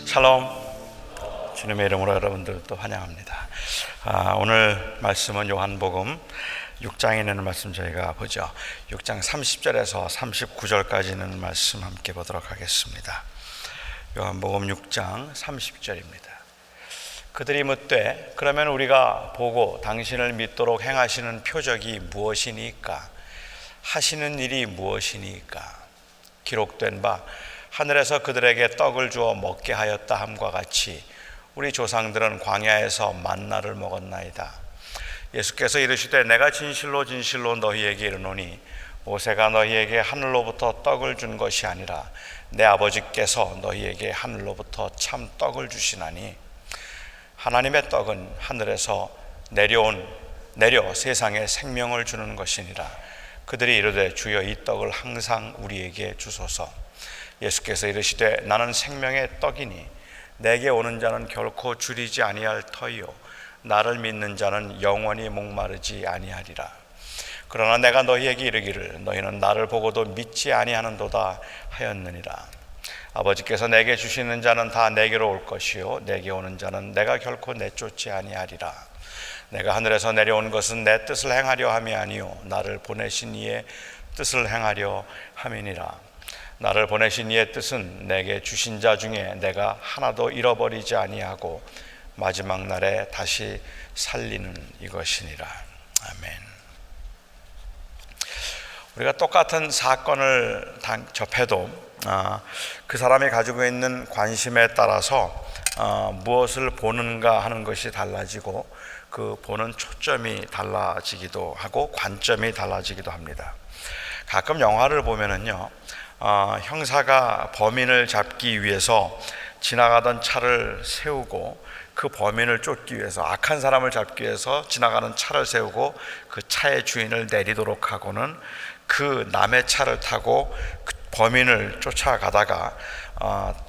샬롬. 주님의 이름으로 여러분들 또 환영합니다. 오늘 말씀은 요한복음 6장에 있는 말씀 저희가 보죠. 6장 30절에서 39절까지 는 말씀 함께 보도록 하겠습니다. 요한복음 6장 30절입니다. 그들이 묻되 그러면 우리가 보고 당신을 믿도록 행하시는 표적이 무엇이니까? 하시는 일이 무엇이니까? 기록된 바 하늘에서 그들에게 떡을 주어 먹게 하였다 함과 같이 우리 조상들은 광야에서 만나를 먹었나이다. 예수께서 이르시되 내가 진실로 진실로 너희에게 이르노니 모세가 너희에게 하늘로부터 떡을 준 것이 아니라 내 아버지께서 너희에게 하늘로부터 참 떡을 주시나니 하나님의 떡은 하늘에서 내려 세상에 생명을 주는 것이니라. 그들이 이르되 주여 이 떡을 항상 우리에게 주소서. 예수께서 이르시되 나는 생명의 떡이니 내게 오는 자는 결코 줄이지 아니할 터이요 나를 믿는 자는 영원히 목마르지 아니하리라. 그러나 내가 너희에게 이르기를 너희는 나를 보고도 믿지 아니하는도다 하였느니라. 아버지께서 내게 주시는 자는 다 내게로 올 것이요 내게 오는 자는 내가 결코 내쫓지 아니하리라. 내가 하늘에서 내려온 것은 내 뜻을 행하려 함이 아니요 나를 보내신 이의 뜻을 행하려 함이니라. 나를 보내신 이의 뜻은 내게 주신 자 중에 내가 하나도 잃어버리지 아니하고 마지막 날에 다시 살리는 이것이니라. 아멘. 우리가 똑같은 사건을 접해도 그 사람이 가지고 있는 관심에 따라서 무엇을 보는가 하는 것이 달라지고 그 보는 초점이 달라지기도 하고 관점이 달라지기도 합니다. 가끔 영화를 보면은요, 형사가 범인을 잡기 위해서 지나가던 차를 세우고 그 범인을 쫓기 위해서 악한 사람을 잡기 위해서 지나가는 차를 세우고 그 차의 주인을 내리도록 하고는 그 남의 차를 타고 그 범인을 쫓아가다가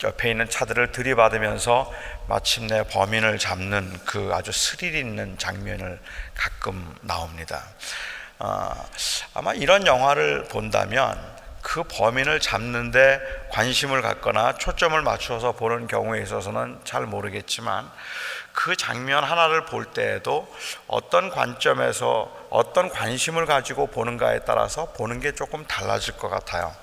옆에 있는 차들을 들이받으면서 마침내 범인을 잡는 그 아주 스릴 있는 장면을 가끔 나옵니다. 아마 이런 영화를 본다면 그 범인을 잡는데 관심을 갖거나 초점을 맞춰서 보는 경우에 있어서는 잘 모르겠지만 그 장면 하나를 볼 때에도 어떤 관점에서 어떤 관심을 가지고 보는가에 따라서 보는 게 조금 달라질 것 같아요.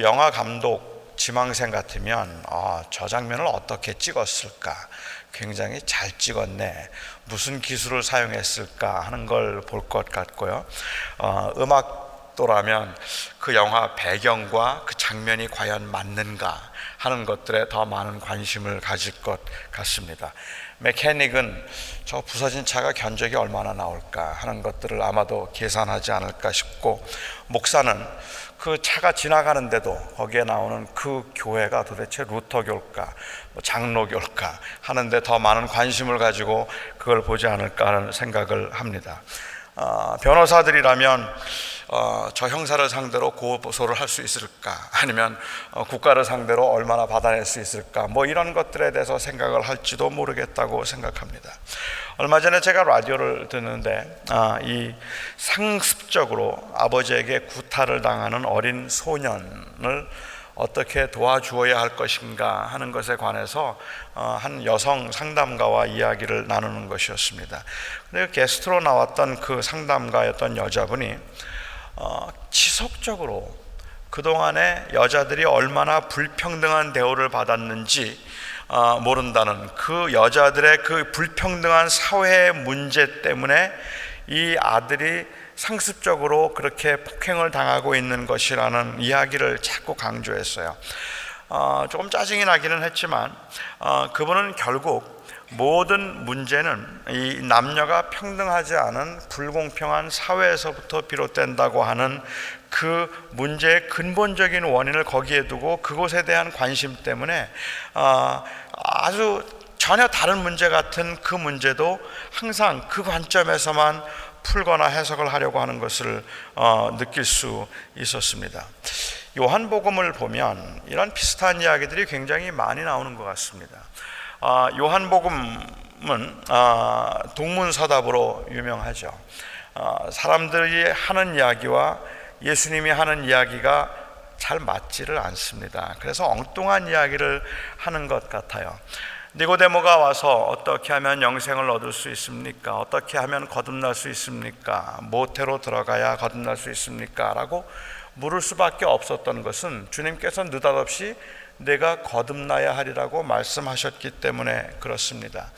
영화 감독 지망생 같으면 저 장면을 어떻게 찍었을까? 굉장히 잘 찍었네. 무슨 기술을 사용했을까 하는 걸 볼 것 같고요. 음악도라면 그 영화 배경과 그 장면이 과연 맞는가 하는 것들에 더 많은 관심을 가질 것 같습니다. 메케닉은 저 부서진 차가 견적이 얼마나 나올까 하는 것들을 아마도 계산하지 않을까 싶고, 목사는 그 차가 지나가는데도 거기에 나오는 그 교회가 도대체 루터교일까 장로교일까 하는데 더 많은 관심을 가지고 그걸 보지 않을까 하는 생각을 합니다. 변호사들이라면 저 형사를 상대로 고소를 할 수 있을까, 아니면 국가를 상대로 얼마나 받아낼 수 있을까, 이런 것들에 대해서 생각을 할지도 모르겠다고 생각합니다. 얼마 전에 제가 라디오를 듣는데 이 상습적으로 아버지에게 구타를 당하는 어린 소년을 어떻게 도와주어야 할 것인가 하는 것에 관해서 한 여성 상담가와 이야기를 나누는 것이었습니다. 근데 게스트로 나왔던 그 상담가였던 여자분이 지속적으로 그동안에 여자들이 얼마나 불평등한 대우를 받았는지 모른다는, 그 여자들의 그 불평등한 사회의 문제 때문에 이 아들이 상습적으로 그렇게 폭행을 당하고 있는 것이라는 이야기를 자꾸 강조했어요. 조금 짜증이 나기는 했지만 그분은 결국 모든 문제는 이 남녀가 평등하지 않은 불공평한 사회에서부터 비롯된다고 하는 그 문제의 근본적인 원인을 거기에 두고 그곳에 대한 관심 때문에 아주 전혀 다른 문제 같은 그 문제도 항상 그 관점에서만 풀거나 해석을 하려고 하는 것을 느낄 수 있었습니다. 요한복음을 보면 이런 비슷한 이야기들이 굉장히 많이 나오는 것 같습니다. 요한복음은 동문서답으로 유명하죠. 사람들이 하는 이야기와 예수님이 하는 이야기가 잘 맞지를 않습니다. 그래서 엉뚱한 이야기를 하는 것 같아요. 니고데모가 와서 어떻게 하면 영생을 얻을 수 있습니까? 어떻게 하면 거듭날 수 있습니까? 모태로 들어가야 거듭날 수 있습니까? 라고 물을 수밖에 없었던 것은 주님께서 느닷없이 내가 거듭나야 하리라고 말씀하셨기 때문에 그렇습니다.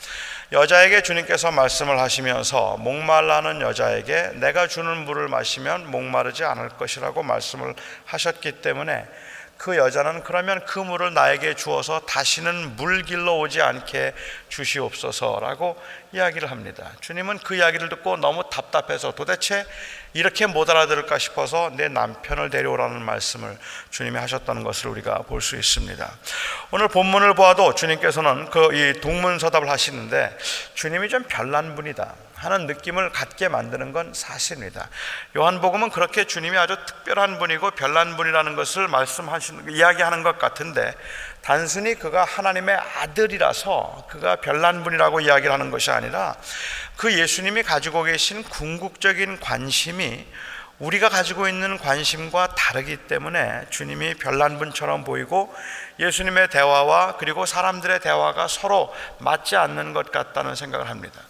여자에게 주님께서 말씀을 하시면서 목말라는 여자에게 내가 주는 물을 마시면 목마르지 않을 것이라고 말씀을 하셨기 때문에 그 여자는 그러면 그 물을 나에게 주어서 다시는 물 길러 오지 않게 주시옵소서라고 이야기를 합니다. 주님은 그 이야기를 듣고 너무 답답해서 도대체 이렇게 못 알아들을까 싶어서 내 남편을 데려오라는 말씀을 주님이 하셨다는 것을 우리가 볼 수 있습니다. 오늘 본문을 보아도 주님께서는 이 동문서답을 하시는데 주님이 좀 별난 분이다 하는 느낌을 갖게 만드는 건 사실입니다. 요한복음은 그렇게 주님이 아주 특별한 분이고 별난 분이라는 것을 이야기하는 것 같은데 단순히 그가 하나님의 아들이라서 그가 별난 분이라고 이야기를 하는 것이 아니라 그 예수님이 가지고 계신 궁극적인 관심이 우리가 가지고 있는 관심과 다르기 때문에 주님이 별난 분처럼 보이고 예수님의 대화와 그리고 사람들의 대화가 서로 맞지 않는 것 같다는 생각을 합니다.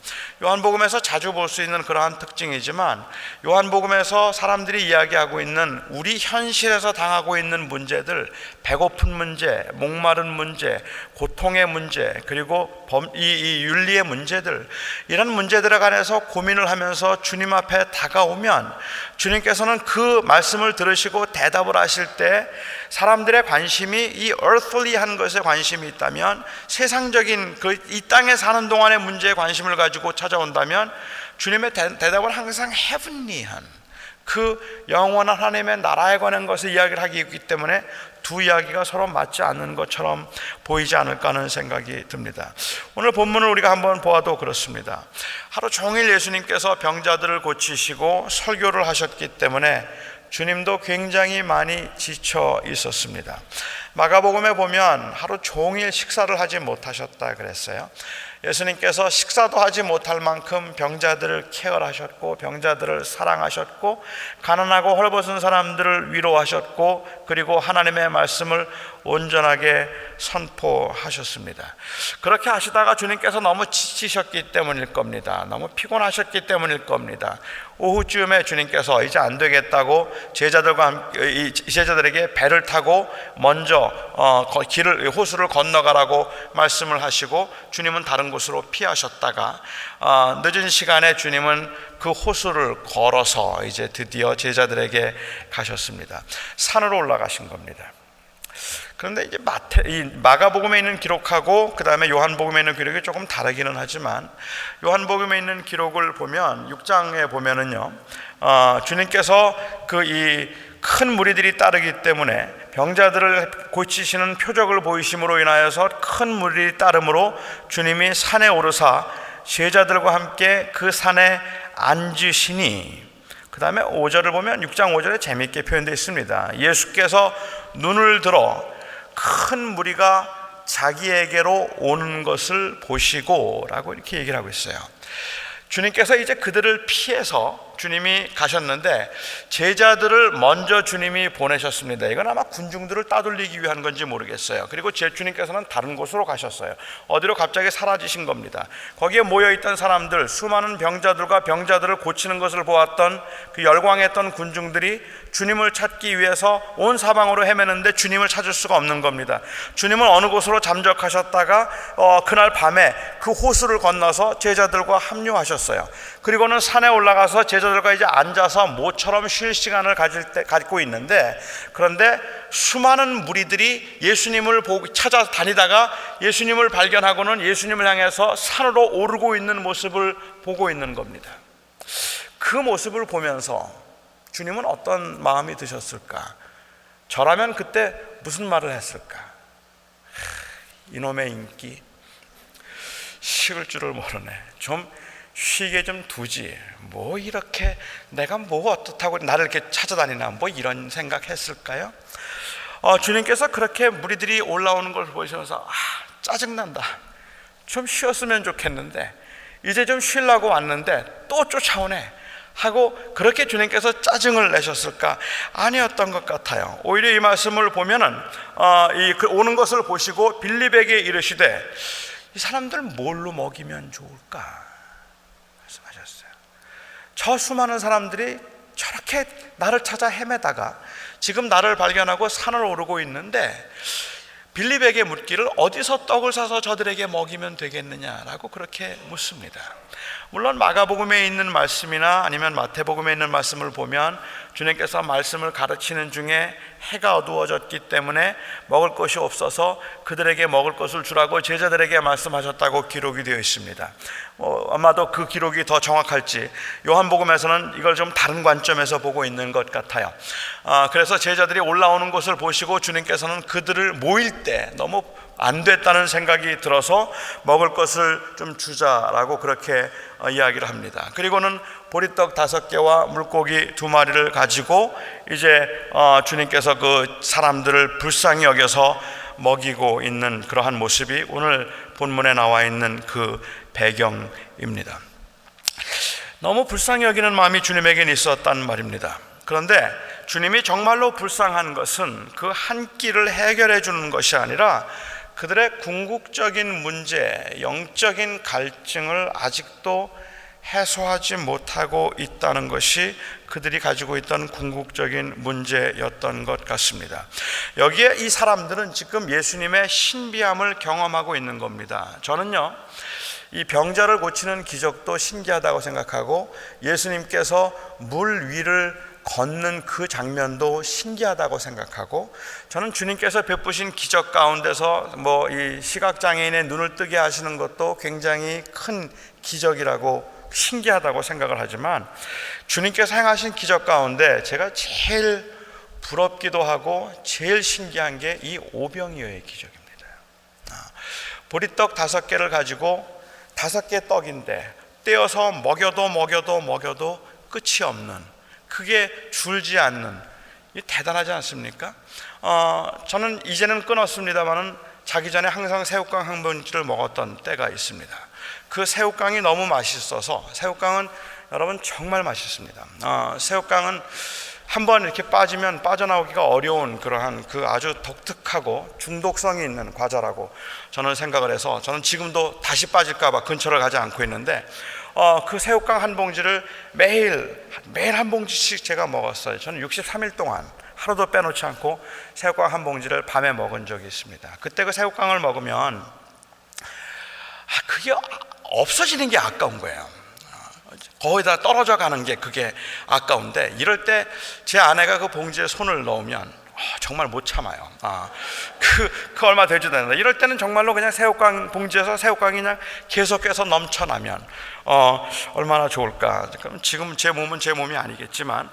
요한복음에서 자주 볼 수 있는 그러한 특징이지만 요한복음에서 사람들이 이야기하고 있는 우리 현실에서 당하고 있는 문제들, 배고픈 문제, 목마른 문제, 고통의 문제, 그리고 이 윤리의 문제들, 이런 문제들에 관해서 고민을 하면서 주님 앞에 다가오면 주님께서는 그 말씀을 들으시고 대답을 하실 때 사람들의 관심이 이 earthly한 것에 관심이 있다면, 세상적인 이 땅에 사는 동안의 문제에 관심을 가지고 찾아온다면 주님의 대답은 항상 heavenly한 그 영원한 하나님의 나라에 관한 것을 이야기를 하기 때문에 두 이야기가 서로 맞지 않는 것처럼 보이지 않을까 하는 생각이 듭니다. 오늘 본문을 우리가 한번 보아도 그렇습니다. 하루 종일 예수님께서 병자들을 고치시고 설교를 하셨기 때문에 주님도 굉장히 많이 지쳐 있었습니다. 마가복음에 보면 하루 종일 식사를 하지 못하셨다 그랬어요. 예수님께서 식사도 하지 못할 만큼 병자들을 케어하셨고 병자들을 사랑하셨고 가난하고 헐벗은 사람들을 위로하셨고 그리고 하나님의 말씀을 온전하게 선포하셨습니다. 그렇게 하시다가 주님께서 너무 지치셨기 때문일 겁니다. 너무 피곤하셨기 때문일 겁니다. 오후쯤에 주님께서 이제 안 되겠다고 제자들에게 배를 타고 먼저 호수를 건너가라고 말씀을 하시고 주님은 다른 곳으로 피하셨다가 늦은 시간에 주님은 그 호수를 걸어서 이제 드디어 제자들에게 가셨습니다. 산으로 올라가신 겁니다. 그런데 이제 마가복음에 있는 기록하고 그 다음에 요한복음에 있는 기록이 조금 다르기는 하지만 요한복음에 있는 기록을 보면 6장에 보면은요, 주님께서 이 큰 무리들이 따르기 때문에 병자들을 고치시는 표적을 보이심으로 인하여서 큰 무리들이 따름으로 주님이 산에 오르사 제자들과 함께 그 산에 앉으시니, 그 다음에 5절을 보면 6장 5절에 재미있게 표현되어 있습니다. 예수께서 눈을 들어 큰 무리가 자기에게로 오는 것을 보시고 라고 이렇게 얘기를 하고 있어요. 주님께서 이제 그들을 피해서 주님이 가셨는데 제자들을 먼저 주님이 보내셨습니다. 이건 아마 군중들을 따돌리기 위한 건지 모르겠어요. 그리고 주님께서는 다른 곳으로 가셨어요. 어디로 갑자기 사라지신 겁니다. 거기에 모여있던 사람들, 수많은 병자들과 병자들을 고치는 것을 보았던 그 열광했던 군중들이 주님을 찾기 위해서 온 사방으로 헤매는데 주님을 찾을 수가 없는 겁니다. 주님은 어느 곳으로 잠적하셨다가 그날 밤에 그 호수를 건너서 제자들과 합류하셨어요. 그리고는 산에 올라가서 제자들과 이제 앉아서 모처럼 쉴 시간을 갖고 있는데, 그런데 수많은 무리들이 예수님을 찾아다니다가 예수님을 발견하고는 예수님을 향해서 산으로 오르고 있는 모습을 보고 있는 겁니다. 그 모습을 보면서 주님은 어떤 마음이 드셨을까? 저라면 그때 무슨 말을 했을까? 이놈의 인기, 식을 줄을 모르네. 좀 쉬게 좀 두지. 뭐 이렇게 내가 뭐 어떻다고 나를 이렇게 찾아다니나, 뭐 이런 생각했을까요? 주님께서 그렇게 무리들이 올라오는 걸 보시면서 짜증난다. 좀 쉬었으면 좋겠는데 이제 좀 쉬려고 왔는데 또 쫓아오네. 하고 그렇게 주님께서 짜증을 내셨을까? 아니었던 것 같아요. 오히려 이 말씀을 보면은 오는 것을 보시고 빌립에게 이르시되 이 사람들 뭘로 먹이면 좋을까? 말씀하셨어요. 저 수많은 사람들이 저렇게 나를 찾아 헤매다가 지금 나를 발견하고 산을 오르고 있는데 빌립에게 묻기를 어디서 떡을 사서 저들에게 먹이면 되겠느냐라고 그렇게 묻습니다. 물론 마가복음에 있는 말씀이나 아니면 마태복음에 있는 말씀을 보면 주님께서 말씀을 가르치는 중에 해가 어두워졌기 때문에 먹을 것이 없어서 그들에게 먹을 것을 주라고 제자들에게 말씀하셨다고 기록이 되어 있습니다. 아마도 그 기록이 더 정확할지 요한복음에서는 이걸 좀 다른 관점에서 보고 있는 것 같아요. 그래서 제자들이 올라오는 것을 보시고 주님께서는 그들을 모일 때 너무 안 됐다는 생각이 들어서 먹을 것을 좀 주자라고 그렇게 이야기를 합니다. 그리고는 보리떡 5개와 물고기 2마리를 가지고 이제 주님께서 그 사람들을 불쌍히 여겨서 먹이고 있는 그러한 모습이 오늘 본문에 나와 있는 그 배경입니다. 너무 불쌍히 여기는 마음이 주님에게는 있었단 말입니다. 그런데 주님이 정말로 불쌍한 것은 그 한 끼를 해결해 주는 것이 아니라 그들의 궁극적인 문제, 영적인 갈증을 아직도 해소하지 못하고 있다는 것이 그들이 가지고 있던 궁극적인 문제였던 것 같습니다. 여기에 이 사람들은 지금 예수님의 신비함을 경험하고 있는 겁니다. 저는요, 이 병자를 고치는 기적도 신기하다고 생각하고 예수님께서 물 위를 걷는 그 장면도 신기하다고 생각하고, 저는 주님께서 베푸신 기적 가운데서 이 시각장애인의 눈을 뜨게 하시는 것도 굉장히 큰 기적이라고 신기하다고 생각을 하지만, 주님께서 행하신 기적 가운데 제가 제일 부럽기도 하고 제일 신기한 게 이 오병이어의 기적입니다. 보리떡 5개를 가지고 5개 떡인데 떼어서 먹여도 끝이 없는, 크게 줄지 않는, 이 대단하지 않습니까? 저는 이제는 끊었습니다만은 자기 전에 항상 새우깡 한 봉지를 먹었던 때가 있습니다. 그 새우깡이 너무 맛있어서, 새우깡은 여러분 정말 맛있습니다. 새우깡은 한번 이렇게 빠지면 빠져나오기가 어려운 그러한 그 아주 독특하고 중독성이 있는 과자라고 저는 생각을 해서, 저는 지금도 다시 빠질까 봐 근처를 가지 않고 있는데 그 새우깡 한 봉지를 매일 한 봉지씩 제가 먹었어요. 저는 63일 동안 하루도 빼놓지 않고 새우깡 한 봉지를 밤에 먹은 적이 있습니다. 그때 그 새우깡을 먹으면 그게 없어지는 게 아까운 거예요. 거의 다 떨어져 가는 게 그게 아까운데, 이럴 때 제 아내가 그 봉지에 손을 넣으면 정말 못 참아요. 그 얼마 되지도 않는다. 이럴 때는 정말로 그냥 새우깡 봉지에서 새우깡이 그냥 계속해서 넘쳐나면 얼마나 좋을까. 지금 제 몸은 제 몸이 아니겠지만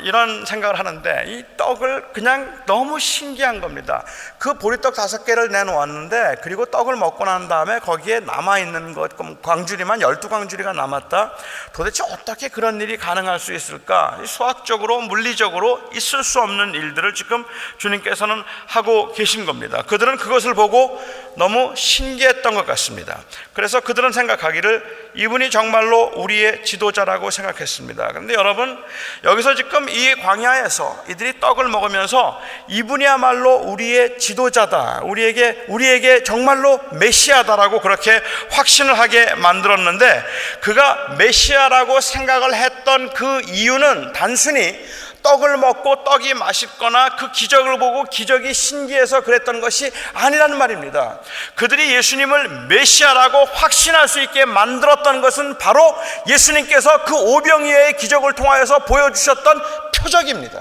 이런 생각을 하는데, 이 떡을 그냥 너무 신기한 겁니다. 그 보리떡 5개를 내놓았는데, 그리고 떡을 먹고 난 다음에 거기에 남아있는 것, 광주리만 12광주리가 남았다. 도대체 어떻게 그런 일이 가능할 수 있을까? 수학적으로 물리적으로 있을 수 없는 일들을 지금 주님께서는 하고 계신 겁니다. 그들은 그것을 보고 너무 신기했던 것 같습니다. 그래서 그들은 생각하기를 이분이 정말로 우리의 지도자라고 생각했습니다. 그런데 여러분, 여기서 지금 이 광야에서 이들이 떡을 먹으면서 이분이야말로 우리의 지도자다, 우리에게 정말로 메시아다라고 그렇게 확신을 하게 만들었는데, 그가 메시아라고 생각을 했던 그 이유는 단순히 떡을 먹고 떡이 맛있거나 그 기적을 보고 기적이 신기해서 그랬던 것이 아니라는 말입니다. 그들이 예수님을 메시아라고 확신할 수 있게 만들었던 것은 바로 예수님께서 그 오병이어의 기적을 통하여서 보여주셨던 표적입니다.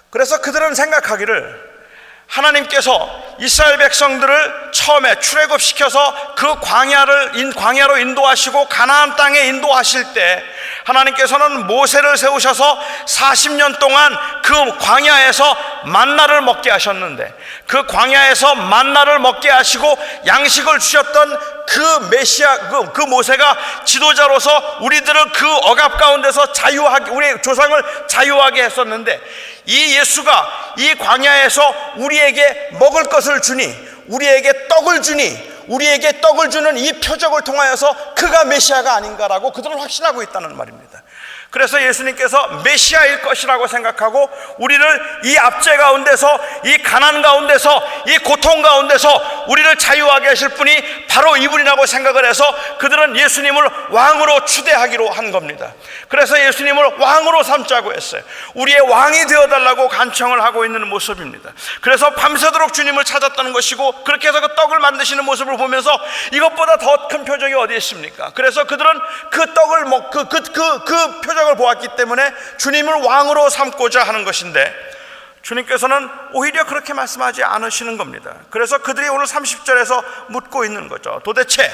그래서 그들은 생각하기를 하나님께서 이스라엘 백성들을 처음에 출애굽시켜서 그 광야로 인도하시고 가나안 땅에 인도하실 때 하나님께서는 모세를 세우셔서 40년 동안 그 광야에서 만나를 먹게 하셨는데, 그 광야에서 만나를 먹게 하시고 양식을 주셨던 그 메시아, 그 모세가 지도자로서 우리들을 그 억압 가운데서 자유하게, 우리 조상을 자유하게 했었는데, 이 예수가 이 광야에서 우리에게 먹을 것을 주니, 우리에게 떡을 주니, 우리에게 떡을 주는 이 표적을 통하여서 그가 메시아가 아닌가라고 그들은 확신하고 있다는 말입니다. 그래서 예수님께서 메시아일 것이라고 생각하고 우리를 이 압제 가운데서, 이 가난 가운데서, 이 고통 가운데서 우리를 자유하게 하실 분이 바로 이분이라고 생각을 해서 그들은 예수님을 왕으로 추대하기로 한 겁니다. 그래서 예수님을 왕으로 삼자고 했어요. 우리의 왕이 되어달라고 간청을 하고 있는 모습입니다. 그래서 밤새도록 주님을 찾았다는 것이고, 그렇게 해서 그 떡을 만드시는 모습을 보면서 이것보다 더 큰 표적이 어디 있습니까? 그래서 그들은 그 떡을 그 표적을 보았기 때문에 주님을 왕으로 삼고자 하는 것인데, 주님께서는 오히려 그렇게 말씀하지 않으시는 겁니다. 그래서 그들이 오늘 30절에서 묻고 있는 거죠. 도대체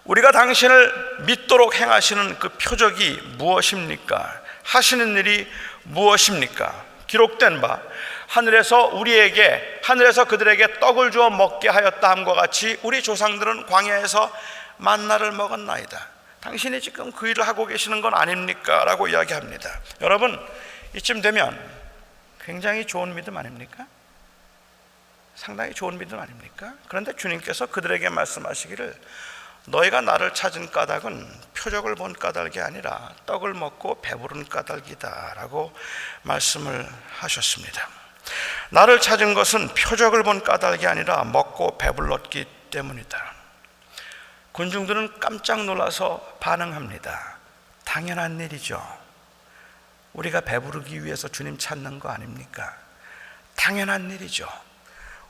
우리가 당신을 믿도록 행하시는 그 표적이 무엇입니까? 하시는 일이 무엇입니까? 기록된 바 하늘에서 그들에게 떡을 주어 먹게 하였다 함과 같이 우리 조상들은 광야에서 만나를 먹었나이다. 당신이 지금 그 일을 하고 계시는 건 아닙니까? 라고 이야기합니다. 여러분, 이쯤 되면 굉장히 좋은 믿음 아닙니까? 상당히 좋은 믿음 아닙니까? 그런데 주님께서 그들에게 말씀하시기를, 너희가 나를 찾은 까닭은 표적을 본 까닭이 아니라 떡을 먹고 배부른 까닭이다 라고 말씀을 하셨습니다. 나를 찾은 것은 표적을 본 까닭이 아니라 먹고 배불렀기 때문이다. 군중들은 깜짝 놀라서 반응합니다. 당연한 일이죠. 우리가 배부르기 위해서 주님 찾는 거 아닙니까? 당연한 일이죠.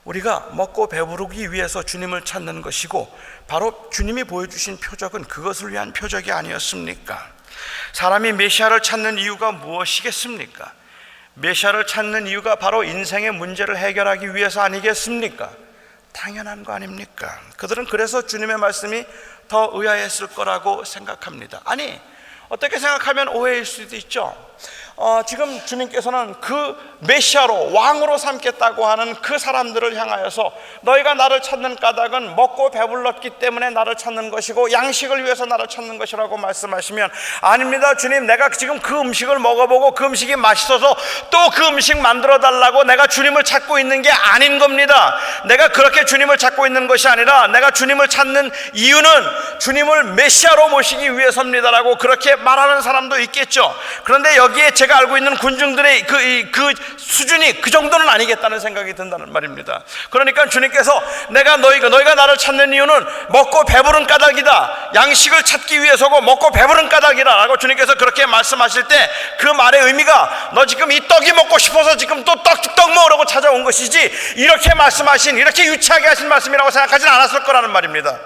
우리가 먹고 배부르기 위해서 주님을 찾는 것이고, 바로 주님이 보여주신 표적은 그것을 위한 표적이 아니었습니까? 사람이 메시아를 찾는 이유가 무엇이겠습니까? 메시아를 찾는 이유가 바로 인생의 문제를 해결하기 위해서 아니겠습니까? 당연한 거 아닙니까? 그들은 그래서 주님의 말씀이 더 의아했을 거라고 생각합니다. 아니, 어떻게 생각하면 오해일 수도 있죠. 지금 주님께서는 그 메시아로 왕으로 삼겠다고 하는 그 사람들을 향하여서 너희가 나를 찾는 까닭은 먹고 배불렀기 때문에 나를 찾는 것이고 양식을 위해서 나를 찾는 것이라고 말씀하시면, 아닙니다 주님, 내가 지금 그 음식을 먹어보고 그 음식이 맛있어서 또 그 음식 만들어 달라고 내가 주님을 찾고 있는 게 아닌 겁니다. 내가 그렇게 주님을 찾고 있는 것이 아니라 내가 주님을 찾는 이유는 주님을 메시아로 모시기 위해서입니다라고 그렇게 말하는 사람도 있겠죠. 그런데 여기에 제가 알고 있는 군중들의 그 수준이 그 정도는 아니겠다는 생각이 든다는 말입니다. 그러니까 주님께서 너희가 나를 찾는 이유는 먹고 배부른 까닭이다, 양식을 찾기 위해서고 먹고 배부른 까닭이다 라고 주님께서 그렇게 말씀하실 때, 그 말의 의미가 너 지금 이 떡이 먹고 싶어서 지금 또 떡 먹으려고 찾아온 것이지, 이렇게 말씀하신, 이렇게 유치하게 하신 말씀이라고 생각하진 않았을 거라는 말입니다.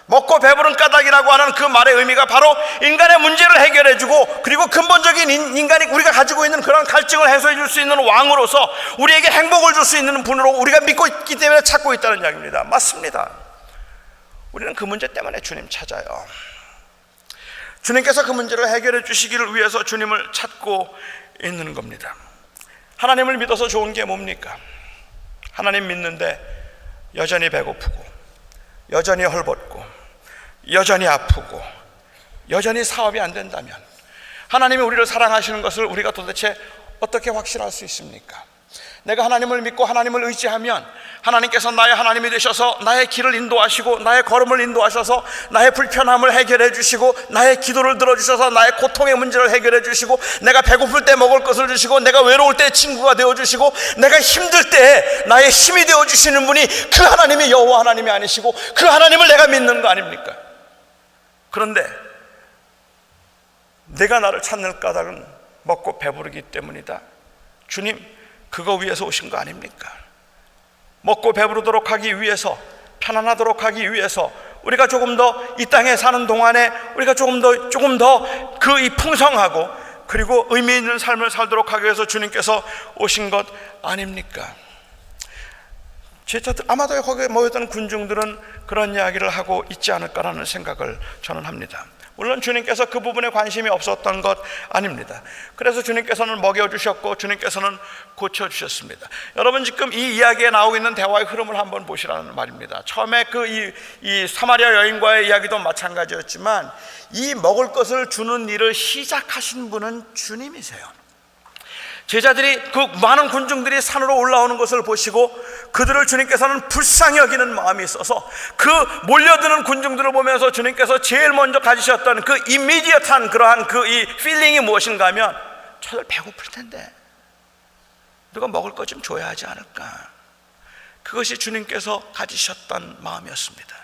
먹고 배부른 까닭이라고 하는 그 말의 의미가 바로 인간의 문제를 해결해주고, 그리고 근본적인 인간이 우리가 가지고 있는 그런 갈증을 해소해 줄 수 있는 왕으로서 우리에게 행복을 줄 수 있는 분으로 우리가 믿고 있기 때문에 찾고 있다는 이야기입니다. 맞습니다. 우리는 그 문제 때문에 주님 찾아요. 주님께서 그 문제를 해결해 주시기를 위해서 주님을 찾고 있는 겁니다. 하나님을 믿어서 좋은 게 뭡니까? 하나님 믿는데 여전히 배고프고, 여전히 헐벗고, 여전히 아프고, 여전히 사업이 안 된다면 하나님이 우리를 사랑하시는 것을 우리가 도대체 어떻게 확신할 수 있습니까? 내가 하나님을 믿고 하나님을 의지하면 하나님께서 나의 하나님이 되셔서 나의 길을 인도하시고 나의 걸음을 인도하셔서 나의 불편함을 해결해 주시고 나의 기도를 들어주셔서 나의 고통의 문제를 해결해 주시고, 내가 배고플 때 먹을 것을 주시고, 내가 외로울 때 친구가 되어주시고, 내가 힘들 때 나의 힘이 되어주시는 분이 그 하나님이 여호와 하나님이 아니시고 그 하나님을 내가 믿는 거 아닙니까? 그런데 내가 나를 찾는 까닭은 먹고 배부르기 때문이다. 주님, 그거 위해서 오신 거 아닙니까? 먹고 배부르도록 하기 위해서, 편안하도록 하기 위해서, 우리가 조금 더 이 땅에 사는 동안에 우리가 조금 더 그 이 풍성하고 그리고 의미 있는 삶을 살도록 하기 위해서 주님께서 오신 것 아닙니까? 아마도 거기에 모였던 군중들은 그런 이야기를 하고 있지 않을까라는 생각을 저는 합니다. 물론 주님께서 그 부분에 관심이 없었던 것 아닙니다. 그래서 주님께서는 먹여주셨고 주님께서는 고쳐주셨습니다. 여러분, 지금 이 이야기에 나오고 있는 대화의 흐름을 한번 보시라는 말입니다. 처음에 이 사마리아 여인과의 이야기도 마찬가지였지만 이 먹을 것을 주는 일을 시작하신 분은 주님이세요. 제자들이 그 많은 군중들이 산으로 올라오는 것을 보시고 그들을 주님께서는 불쌍히 여기는 마음이 있어서 그 몰려드는 군중들을 보면서 주님께서 제일 먼저 가지셨던 그 이미디어트한 그러한 그 이 필링이 무엇인가 하면 저들 배고플 텐데 누가 먹을 것 좀 줘야 하지 않을까. 그것이 주님께서 가지셨던 마음이었습니다.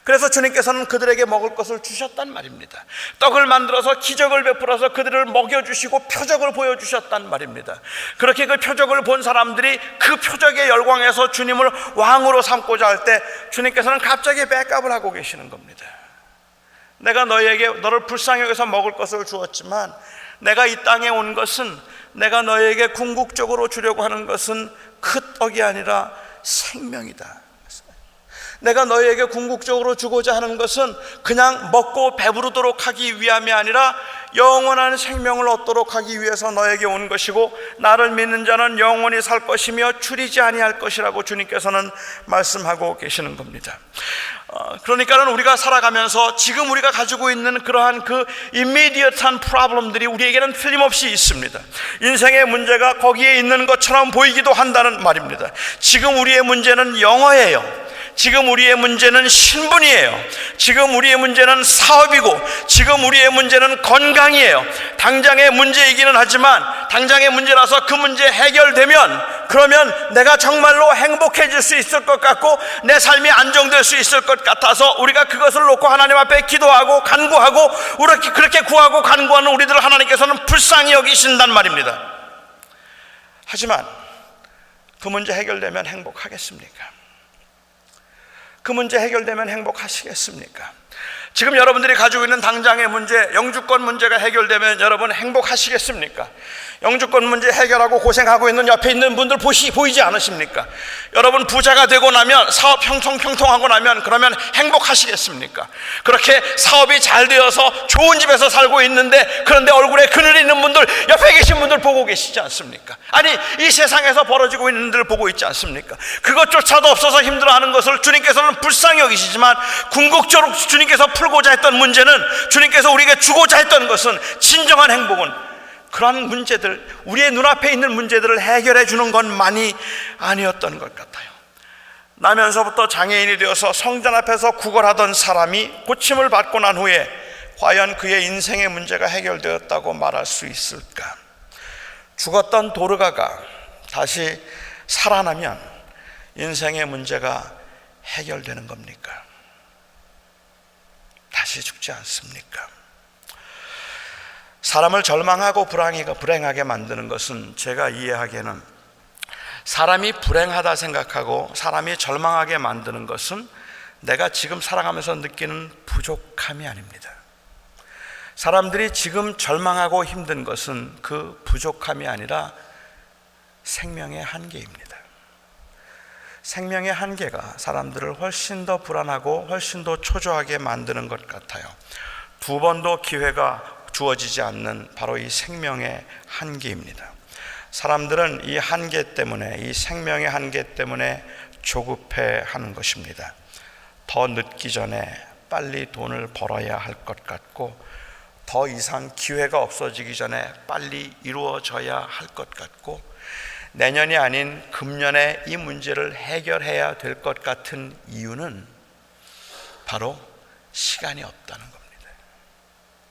그래서 주님께서는 그들에게 먹을 것을 주셨단 말입니다. 떡을 만들어서 기적을 베풀어서 그들을 먹여주시고 표적을 보여주셨단 말입니다. 그렇게 그 표적을 본 사람들이 그 표적의 열광에서 주님을 왕으로 삼고자 할 때 주님께서는 갑자기 백업을 하고 계시는 겁니다. 내가 너를 불쌍히 여겨서 먹을 것을 주었지만 내가 이 땅에 온 것은 내가 너에게 궁극적으로 주려고 하는 것은 그 떡이 아니라 생명이다. 내가 너희에게 궁극적으로 주고자 하는 것은 그냥 먹고 배부르도록 하기 위함이 아니라 영원한 생명을 얻도록 하기 위해서 너에게 온 것이고 나를 믿는 자는 영원히 살 것이며 줄이지 아니할 것이라고 주님께서는 말씀하고 계시는 겁니다. 그러니까는 우리가 살아가면서 지금 우리가 가지고 있는 그러한 그 이미디어트한 프로블럼들이 우리에게는 틀림없이 있습니다. 인생의 문제가 거기에 있는 것처럼 보이기도 한다는 말입니다. 지금 우리의 문제는 영어예요. 지금 우리의 문제는 신분이에요. 지금 우리의 문제는 사업이고 지금 우리의 문제는 건강이에요. 당장의 문제이기는 하지만 당장의 문제라서 그 문제 해결되면 그러면 내가 정말로 행복해질 수 있을 것 같고 내 삶이 안정될 수 있을 것 같아서 우리가 그것을 놓고 하나님 앞에 기도하고 간구하고 그렇게 구하고 간구하는 우리들을 하나님께서는 불쌍히 여기신단 말입니다. 하지만 그 문제 해결되면 행복하겠습니까? 그 문제 해결되면 행복하시겠습니까? 지금 여러분들이 가지고 있는 당장의 문제, 영주권 문제가 해결되면 여러분 행복하시겠습니까? 영주권 문제 해결하고 고생하고 있는 옆에 있는 분들 보이지 않으십니까? 여러분 부자가 되고 나면 사업 형통하고 나면 그러면 행복하시겠습니까? 그렇게 사업이 잘 되어서 좋은 집에서 살고 있는데 그런데 얼굴에 그늘이 있는 분들 옆에 계신 분들 보고 계시지 않습니까? 아니 이 세상에서 벌어지고 있는 일을 보고 있지 않습니까? 그것조차도 없어서 힘들어하는 것을 주님께서는 불쌍히 여기시지만 궁극적으로 주님께서 풀고자 했던 문제는 주님께서 우리에게 주고자 했던 것은 진정한 행복은 그러한 문제들, 우리의 눈앞에 있는 문제들을 해결해 주는 것만이 아니었던 것 같아요. 나면서부터 장애인이 되어서 성전 앞에서 구걸하던 사람이 고침을 받고 난 후에 과연 그의 인생의 문제가 해결되었다고 말할 수 있을까? 죽었던 도르가가 다시 살아나면 인생의 문제가 해결되는 겁니까? 다시 죽지 않습니까? 사람을 절망하고 불행하게 만드는 것은 제가 이해하기에는 사람이 불행하다 생각하고 사람이 절망하게 만드는 것은 내가 지금 살아가면서 느끼는 부족함이 아닙니다. 사람들이 지금 절망하고 힘든 것은 그 부족함이 아니라 생명의 한계입니다. 생명의 한계가 사람들을 훨씬 더 불안하고 훨씬 더 초조하게 만드는 것 같아요. 두 번도 기회가 주어지지 않는 바로 이 생명의 한계입니다. 사람들은 이 한계 때문에, 이 생명의 한계 때문에 조급해하는 것입니다. 더 늦기 전에 빨리 돈을 벌어야 할 것 같고 더 이상 기회가 없어지기 전에 빨리 이루어져야 할 것 같고 내년이 아닌 금년에 이 문제를 해결해야 될 것 같은 이유는 바로 시간이 없다는 겁니다.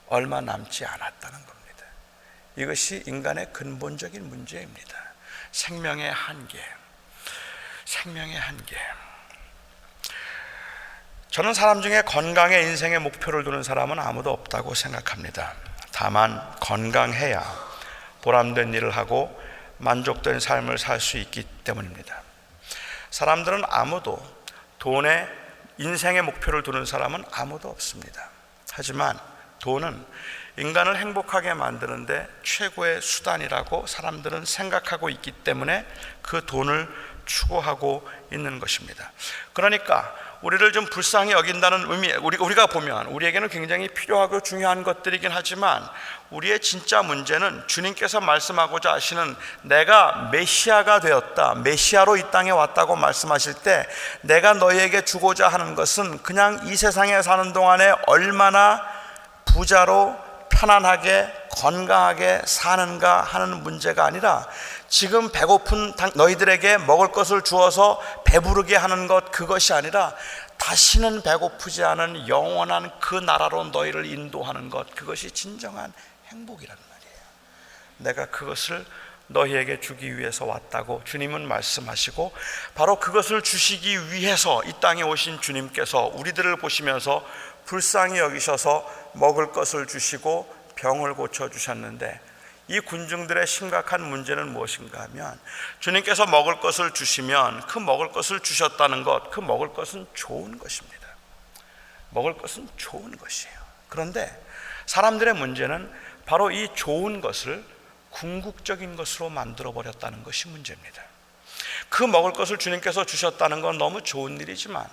얼마 남지 않았다는 겁니다. 이것이 인간의 근본적인 문제입니다. 생명의 한계, 생명의 한계. 저는 사람 중에 건강에 인생의 목표를 두는 사람은 아무도 없다고 생각합니다. 다만 건강해야 보람된 일을 하고 만족된 삶을 살 수 있기 때문입니다. 사람들은 아무도 돈에 인생의 목표를 두는 사람은 아무도 없습니다. 하지만 돈은 인간을 행복하게 만드는데 최고의 수단이라고 사람들은 생각하고 있기 때문에 그 돈을 추구하고 있는 것입니다. 그러니까 우리를 좀 불쌍히 여긴다는 의미, 우리가 보면 우리에게는 굉장히 필요하고 중요한 것들이긴 하지만 우리의 진짜 문제는 주님께서 말씀하고자 하시는 내가 메시아가 되었다, 메시아로 이 땅에 왔다고 말씀하실 때 내가 너희에게 주고자 하는 것은 그냥 이 세상에 사는 동안에 얼마나 부자로 편안하게 건강하게 사는가 하는 문제가 아니라 지금 배고픈 너희들에게 먹을 것을 주어서 배부르게 하는 것, 그것이 아니라 다시는 배고프지 않은 영원한 그 나라로 너희를 인도하는 것, 그것이 진정한 행복이란 말이에요. 내가 그것을 너희에게 주기 위해서 왔다고 주님은 말씀하시고, 바로 그것을 주시기 위해서 이 땅에 오신 주님께서 우리들을 보시면서 불쌍히 여기셔서 먹을 것을 주시고 병을 고쳐주셨는데, 이 군중들의 심각한 문제는 무엇인가 하면, 주님께서 먹을 것을 주시면 그 먹을 것을 주셨다는 것, 그 먹을 것은 좋은 것입니다. 먹을 것은 좋은 것이에요. 그런데 사람들의 문제는 바로 이 좋은 것을 궁극적인 것으로 만들어 버렸다는 것이 문제입니다. 그 먹을 것을 주님께서 주셨다는 건 너무 좋은 일이지만,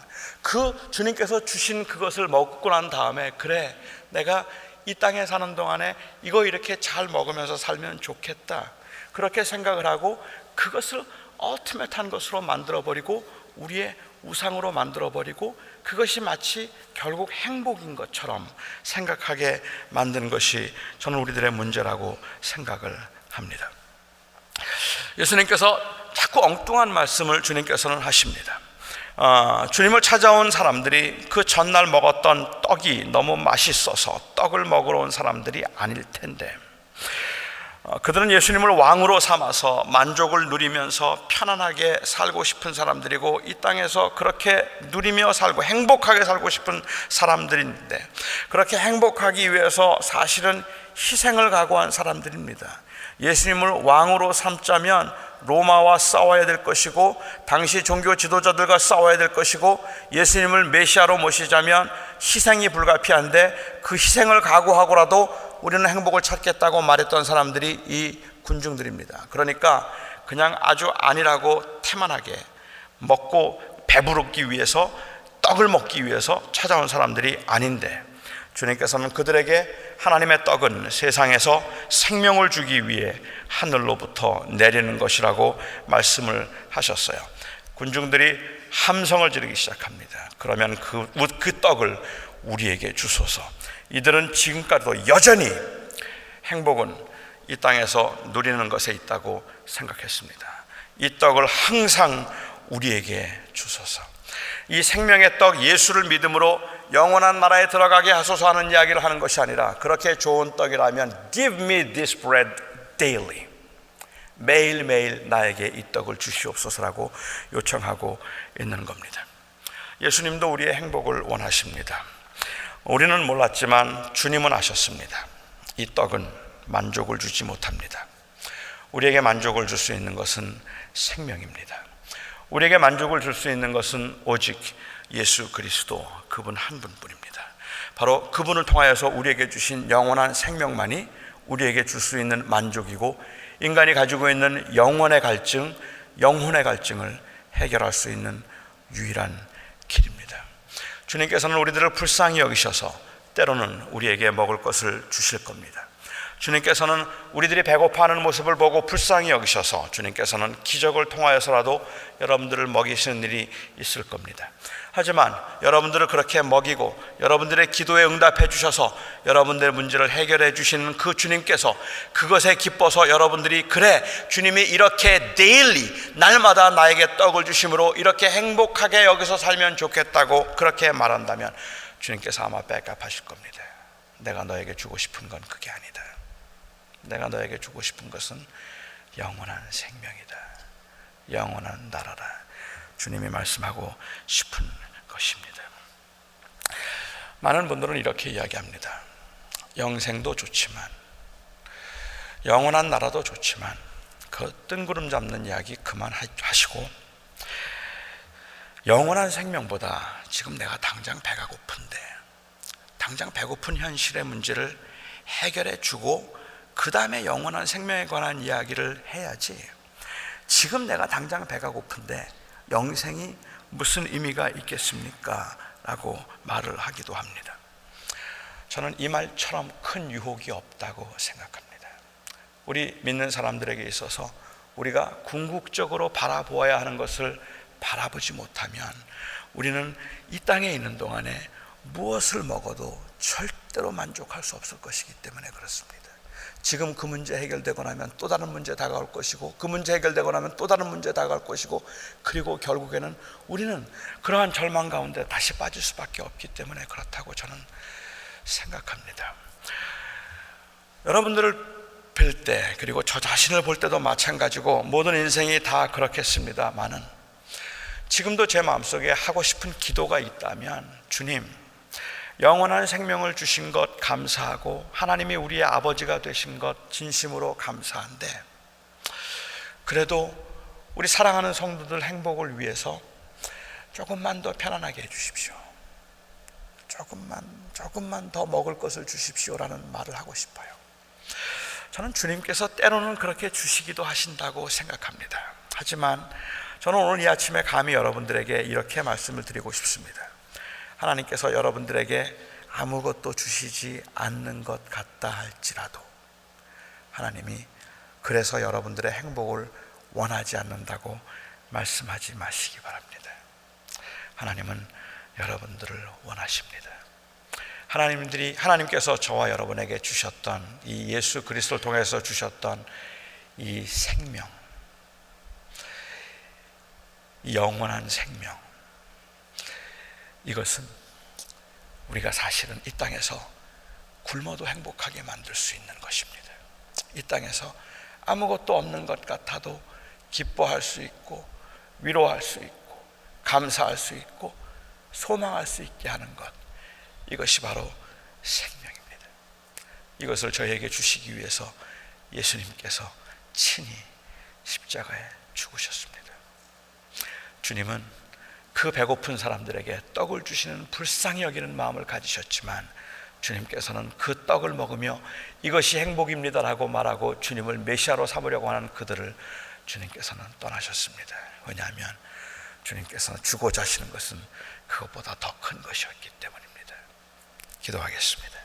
그 주님께서 주신 그것을 먹고 난 다음에, 그래, 내가 이 땅에 사는 동안에 이거 이렇게 잘 먹으면서 살면 좋겠다, 그렇게 생각을 하고 그것을 얼티메트한 것으로 만들어버리고 우리의 우상으로 만들어버리고, 그것이 마치 결국 행복인 것처럼 생각하게 만든 것이 저는 우리들의 문제라고 생각을 합니다. 예수님께서 자꾸 엉뚱한 말씀을 주님께서는 하십니다. 주님을 찾아온 사람들이 그 전날 먹었던 떡이 너무 맛있어서 떡을 먹으러 온 사람들이 아닐 텐데, 그들은 예수님을 왕으로 삼아서 만족을 누리면서 편안하게 살고 싶은 사람들이고, 이 땅에서 그렇게 누리며 살고 행복하게 살고 싶은 사람들인데, 그렇게 행복하기 위해서 사실은 희생을 각오한 사람들입니다. 예수님을 왕으로 삼자면 로마와 싸워야 될 것이고, 당시 종교 지도자들과 싸워야 될 것이고, 예수님을 메시아로 모시자면 희생이 불가피한데, 그 희생을 각오하고라도 우리는 행복을 찾겠다고 말했던 사람들이 이 군중들입니다. 그러니까 그냥 아주 안일하고 태만하게 먹고 배부르기 위해서, 떡을 먹기 위해서 찾아온 사람들이 아닌데, 주님께서는 그들에게 하나님의 떡은 세상에서 생명을 주기 위해 하늘로부터 내리는 것이라고 말씀을 하셨어요. 군중들이 함성을 지르기 시작합니다. 그러면 그 떡을 우리에게 주소서. 이들은 지금까지도 여전히 행복은 이 땅에서 누리는 것에 있다고 생각했습니다. 이 떡을 항상 우리에게 주소서. 이 생명의 떡 예수를 믿음으로 영원한 나라에 들어가게 하소서 하는 이야기를 하는 것이 아니라, 그렇게 좋은 떡이라면 Give me this bread daily, 매일매일 나에게 이 떡을 주시옵소서라고 요청하고 있는 겁니다. 예수님도 우리의 행복을 원하십니다. 우리는 몰랐지만 주님은 아셨습니다. 이 떡은 만족을 주지 못합니다. 우리에게 만족을 줄 수 있는 것은 생명입니다. 우리에게 만족을 줄 수 있는 것은 오직 예수 그리스도, 그분 한 분뿐입니다. 바로 그분을 통하여서 우리에게 주신 영원한 생명만이 우리에게 줄 수 있는 만족이고, 인간이 가지고 있는 영혼의 갈증, 영혼의 갈증을 해결할 수 있는 유일한 길입니다. 주님께서는 우리들을 불쌍히 여기셔서 때로는 우리에게 먹을 것을 주실 겁니다. 주님께서는 우리들이 배고파하는 모습을 보고 불쌍히 여기셔서 주님께서는 기적을 통하여서라도 여러분들을 먹이시는 일이 있을 겁니다. 하지만 여러분들을 그렇게 먹이고 여러분들의 기도에 응답해 주셔서 여러분들의 문제를 해결해 주시는 그 주님께서 그것에 기뻐서 여러분들이, 그래, 주님이 이렇게 데일리 날마다 나에게 떡을 주심으로 이렇게 행복하게 여기서 살면 좋겠다고 그렇게 말한다면 주님께서 아마 백업하실 겁니다. 내가 너에게 주고 싶은 건 그게 아니다. 내가 너에게 주고 싶은 것은 영원한 생명이다, 영원한 나라라, 주님이 말씀하고 싶은 것입니다. 많은 분들은 이렇게 이야기합니다. 영생도 좋지만, 영원한 나라도 좋지만 그 뜬구름 잡는 이야기 그만하시고, 영원한 생명보다 지금 내가 당장 배가 고픈데, 당장 배고픈 현실의 문제를 해결해 주고 그 다음에 영원한 생명에 관한 이야기를 해야지, 지금 내가 당장 배가 고픈데 영생이 무슨 의미가 있겠습니까? 라고 말을 하기도 합니다. 저는 이 말처럼 큰 유혹이 없다고 생각합니다. 우리 믿는 사람들에게 있어서 우리가 궁극적으로 바라보아야 하는 것을 바라보지 못하면 우리는 이 땅에 있는 동안에 무엇을 먹어도 절대 절대로 만족할 수 없을 것이기 때문에 그렇습니다. 지금 그 문제 해결되고 나면 또 다른 문제 다가올 것이고, 그 문제 해결되고 나면 또 다른 문제 다가올 것이고, 그리고 결국에는 우리는 그러한 절망 가운데 다시 빠질 수밖에 없기 때문에 그렇다고 저는 생각합니다. 여러분들을 뵐 때, 그리고 저 자신을 볼 때도 마찬가지고 모든 인생이 다 그렇겠습니다만은, 지금도 제 마음속에 하고 싶은 기도가 있다면, 주님, 영원한 생명을 주신 것 감사하고 하나님이 우리의 아버지가 되신 것 진심으로 감사한데, 그래도 우리 사랑하는 성도들 행복을 위해서 조금만 더 편안하게 해주십시오. 조금만 더 먹을 것을 주십시오라는 말을 하고 싶어요. 저는 주님께서 때로는 그렇게 주시기도 하신다고 생각합니다. 하지만 저는 오늘 이 아침에 감히 여러분들에게 이렇게 말씀을 드리고 싶습니다. 하나님께서 여러분들에게 아무것도 주시지 않는 것 같다 할지라도 하나님이 그래서 여러분들의 행복을 원하지 않는다고 말씀하지 마시기 바랍니다. 하나님은 여러분들을 원하십니다. 하나님께서 저와 여러분에게 주셨던 이 예수 그리스도를 통해서 주셨던 이 생명, 이 영원한 생명, 이것은 우리가 사실은 이 땅에서 굶어도 행복하게 만들 수 있는 것입니다. 이 땅에서 아무것도 없는 것 같아도 기뻐할 수 있고, 위로할 수 있고, 감사할 수 있고, 소망할 수 있게 하는 것, 이것이 바로 생명입니다. 이것을 저희에게 주시기 위해서 예수님께서 친히 십자가에 죽으셨습니다. 주님은 그 배고픈 사람들에게 떡을 주시는 불쌍히 여기는 마음을 가지셨지만, 주님께서는 그 떡을 먹으며 이것이 행복입니다라고 말하고 주님을 메시아로 삼으려고 하는 그들을 주님께서는 떠나셨습니다. 왜냐하면 주님께서는 주고자 하시는 것은 그것보다 더 큰 것이었기 때문입니다. 기도하겠습니다.